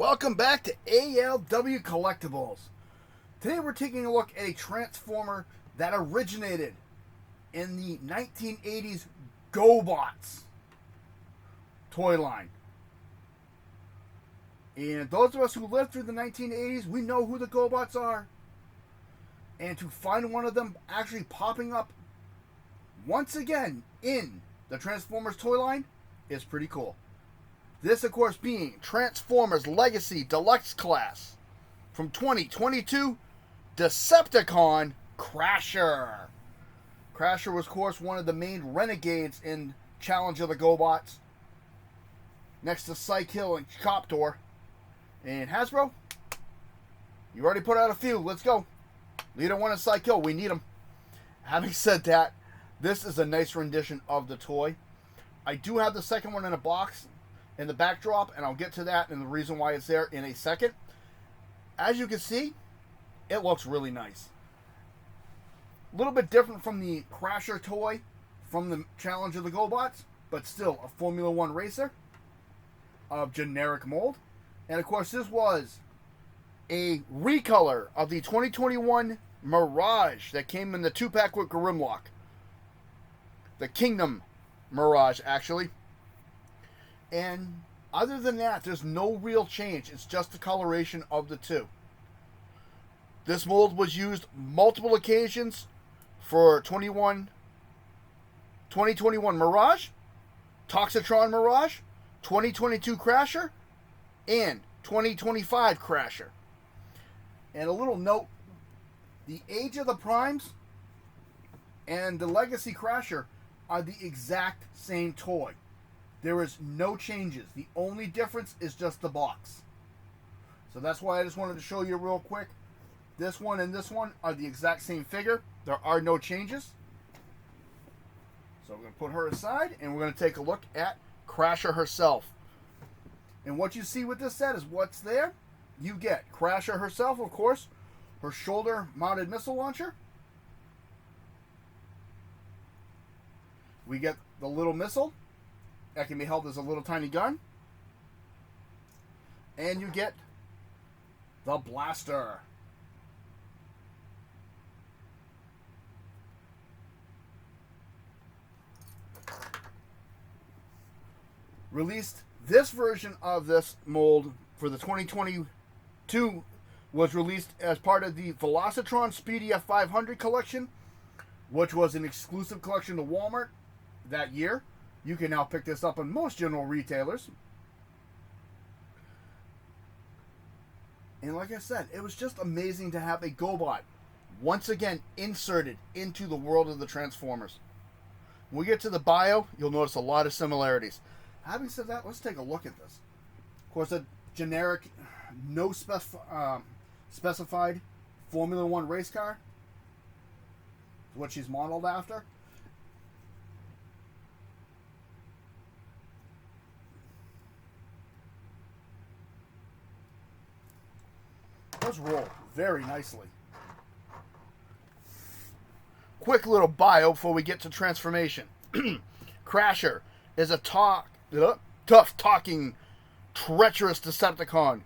Welcome back to ALW Collectibles. Today we're taking a look at a Transformer that originated in the 1980s GoBots toy line. And those of us who lived through the 1980s, we know who the GoBots are. And to find one of them actually popping up once again in the Transformers toy line is pretty cool. This, of course, being Transformers Legacy Deluxe Class from 2022, Decepticon Crasher. Crasher was, of course, one of the main renegades in Challenge of the GoBots, next to Psych Hill and Coptor. And Hasbro, you already put out a few. Let's go. Leader 1 and Psych Hill, we need them. Having said that, this is a nice rendition of the toy. I do have the second one in a box in the backdrop, and I'll get to that and the reason why it's there in a second. As you can see, it looks really nice. A little bit different from the Crasher toy from the Challenge of the GoBots, but still a Formula One racer of generic mold. And of course, this was a recolor of the 2021 Mirage that came in the 2-pack with Grimlock. The Kingdom Mirage, actually. And other than that, there's no real change. It's just the coloration of the two. This mold was used multiple occasions for 2021 Mirage, Toxitron Mirage, 2022 Crasher, and 2025 Crasher. And a little note, the Age of the Primes and the Legacy Crasher are the exact same toy. There is no changes. The only difference is just the box. So that's why I just wanted to show you real quick. This one and this one are the exact same figure. There are no changes. So we're going to put her aside and we're going to take a look at Crasher herself. And what you see with this set is what's there. You get Crasher herself, of course, her shoulder-mounted missile launcher. We get the little missile that can be held as a little tiny gun. And you get the blaster. Released, this version of this mold for the 2022 was released as part of the Velocitron Speedy F500 collection, which was an exclusive collection to Walmart that year. You can now pick this up on most general retailers. And like I said, it was just amazing to have a GoBot once again inserted into the world of the Transformers. When we get to the bio, you'll notice a lot of similarities. Having said that, let's take a look at this. Of course, a generic, no specified Formula One race car. What she's modeled after. Does roll very nicely. Quick little bio before we get to transformation. Crasher is a tough-talking, treacherous Decepticon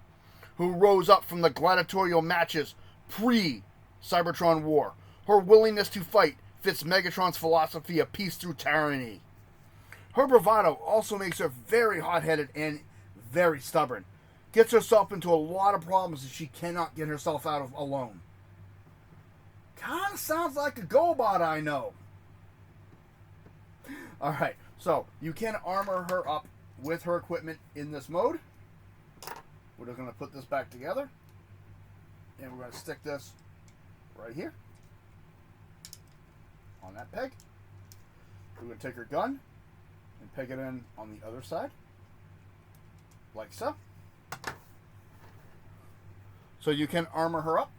who rose up from the gladiatorial matches pre-Cybertron War. Her willingness to fight fits Megatron's philosophy of peace through tyranny. Her bravado also makes her very hot-headed and very stubborn. Gets herself into a lot of problems that she cannot get herself out of alone. Kind of sounds like a GoBot, I know. Alright, so you can armor her up with her equipment in this mode. We're just going to put this back together. And we're going to stick this right here on that peg. We're going to take her gun and peg it in on the other side, like so. So you can armor her up.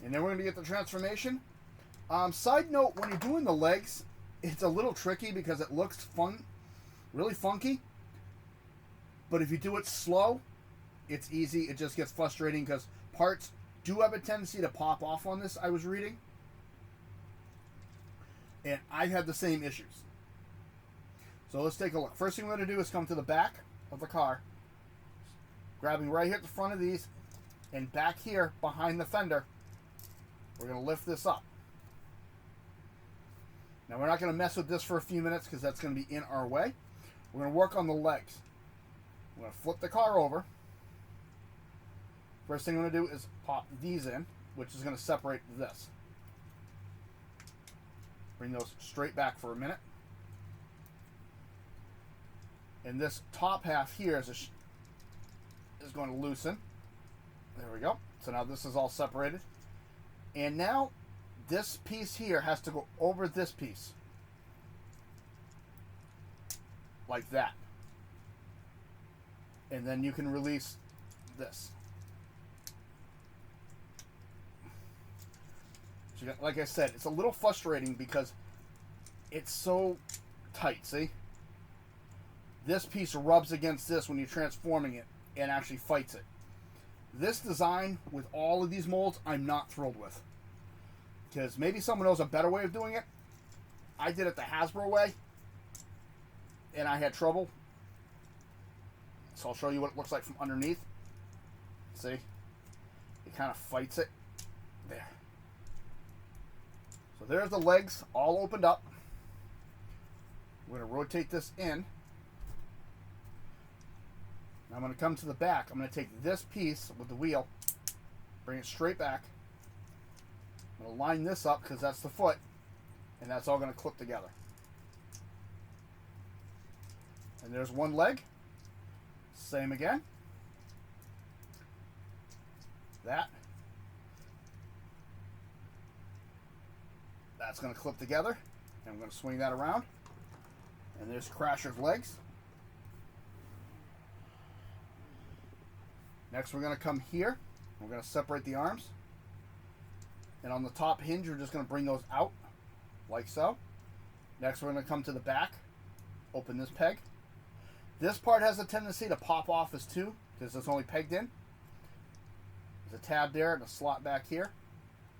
And then we're going to get the transformation. Side note, when you're doing the legs, it's a little tricky because it looks really funky. But if you do it slow, it's easy. It just gets frustrating because parts do have a tendency to pop off on this, I was reading. And I had the same issues. So let's take a look. First thing we're going to do is come to the back of the car, grabbing right here at the front of these, and back here behind the fender, we're going to lift this up. Now we're not going to mess with this for a few minutes because that's going to be in our way. We're going to work on the legs. We're going to flip the car over. First thing I'm going to do is pop these in, which is going to separate this. Bring those straight back for a minute. And this top half here is going to loosen. There we go. So now this is all separated. And now this piece here has to go over this piece. Like that. And then you can release this. So like I said, it's a little frustrating because it's so tight, see? This piece rubs against this when you're transforming it and actually fights it. This design with all of these molds, I'm not thrilled with. Because maybe someone knows a better way of doing it. I did it the Hasbro way, and I had trouble. So I'll show you what it looks like from underneath. See? It kind of fights it. There. So there's the legs all opened up. We're going to rotate this in. Now I'm going to come to the back. I'm going to take this piece with the wheel, bring it straight back. I'm going to line this up because that's the foot, and that's all going to clip together. And there's one leg. Same again. That. That's going to clip together. And I'm going to swing that around. And there's Crasher's legs. Next we're going to come here. We're going to separate the arms. And on the top hinge, we're just going to bring those out, like so. Next we're going to come to the back. Open this peg. This part has a tendency to pop off as two, because it's only pegged in. There's a tab there and a slot back here.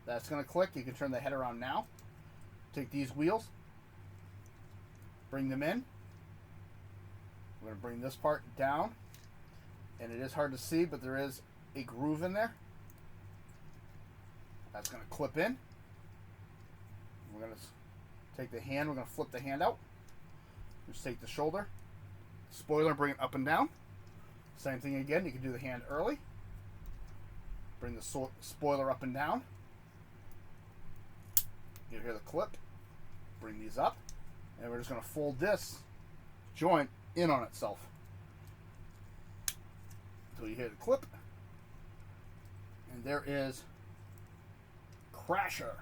That's going to click. You can turn the head around now. Take these wheels. Bring them in. We're going to bring this part down. And it is hard to see, but there is a groove in there. That's going to clip in. We're going to take the hand. We're going to flip the hand out. Just take the shoulder. Spoiler, bring it up and down. Same thing again. You can do the hand early. Bring the spoiler up and down. You hear the clip. Bring these up. And we're just going to fold this joint in on itself. Until you hear the clip. And there is Crasher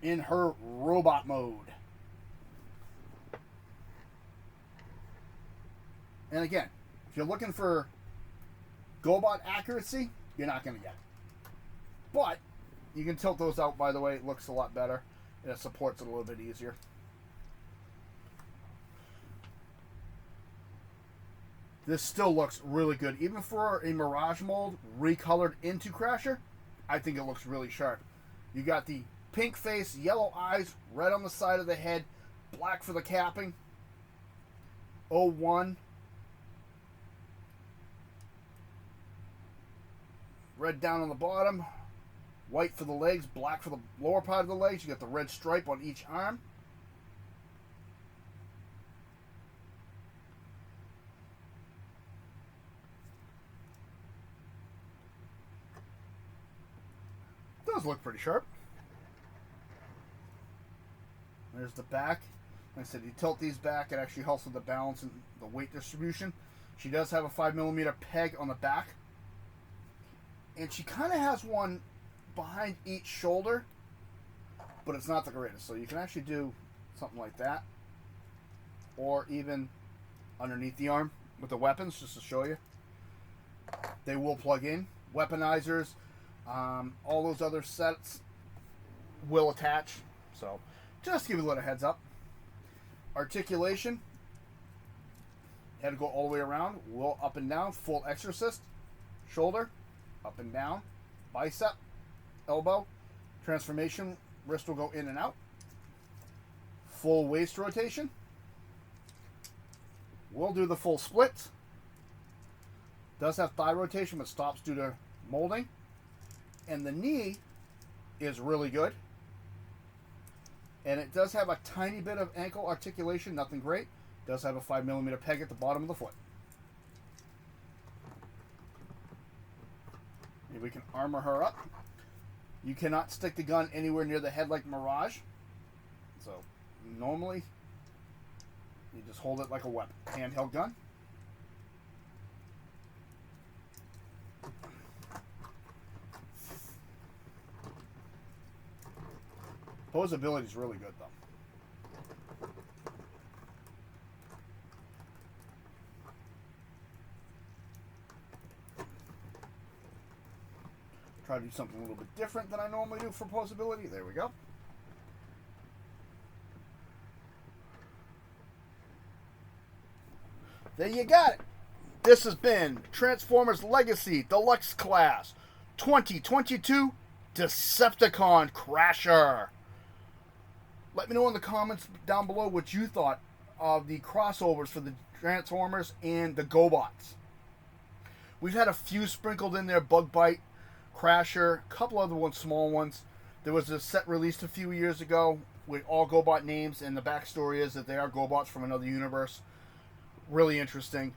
in her robot mode. And again, if you're looking for GoBot accuracy, you're not going to get it. But you can tilt those out, by the way. It looks a lot better. And it supports it a little bit easier. This still looks really good. Even for a Mirage mold recolored into Crasher, I think it looks really sharp. You got the pink face, yellow eyes, red on the side of the head, black for the capping. 01. Red down on the bottom, white for the legs, black for the lower part of the legs. You got the red stripe on each arm. Does look pretty sharp. There's the back. Like I said, you tilt these back, it actually helps with the balance and the weight distribution. She does have a 5mm peg on the back. And she kind of has one behind each shoulder, but it's not the greatest. So you can actually do something like that. Or even underneath the arm with the weapons, just to show you. They will plug in. Weaponizers, all those other sets will attach. So just to give you a little heads up. Articulation. Had to go all the way around. Will up and down. Full exorcist. Shoulder. Up and down. Bicep. Elbow. Transformation. Wrist will go in and out. Full waist rotation. We'll do the full splits. Does have thigh rotation, but stops due to molding. And the knee is really good. And it does have a tiny bit of ankle articulation, nothing great. It does have a 5mm peg at the bottom of the foot. And we can armor her up. You cannot stick the gun anywhere near the head like Mirage. So normally you just hold it like a weapon. Handheld gun. Posability is really good, though. Try to do something a little bit different than I normally do for posability. There we go. There you got it. This has been Transformers Legacy Deluxe Class 2022 Decepticon Crasher. Let me know in the comments down below what you thought of the crossovers for the Transformers and the GoBots. We've had a few sprinkled in there, Bug Bite, Crasher, a couple other ones, small ones. There was a set released a few years ago with all GoBot names, and the backstory is that they are GoBots from another universe. Really interesting.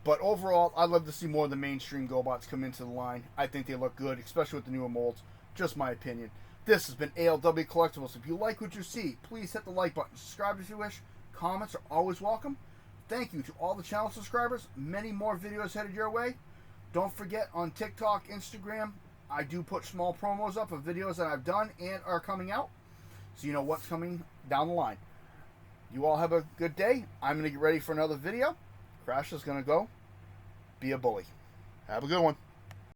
But overall, I'd love to see more of the mainstream GoBots come into the line. I think they look good, especially with the newer molds. Just my opinion. This has been ALW Collectibles. If you like what you see, please hit the like button. Subscribe if you wish. Comments are always welcome. Thank you to all the channel subscribers. Many more videos headed your way. Don't forget, on TikTok, Instagram, I do put small promos up of videos that I've done and are coming out, so you know what's coming down the line. You all have a good day. I'm going to get ready for another video. Crash is going to go be a bully. Have a good one.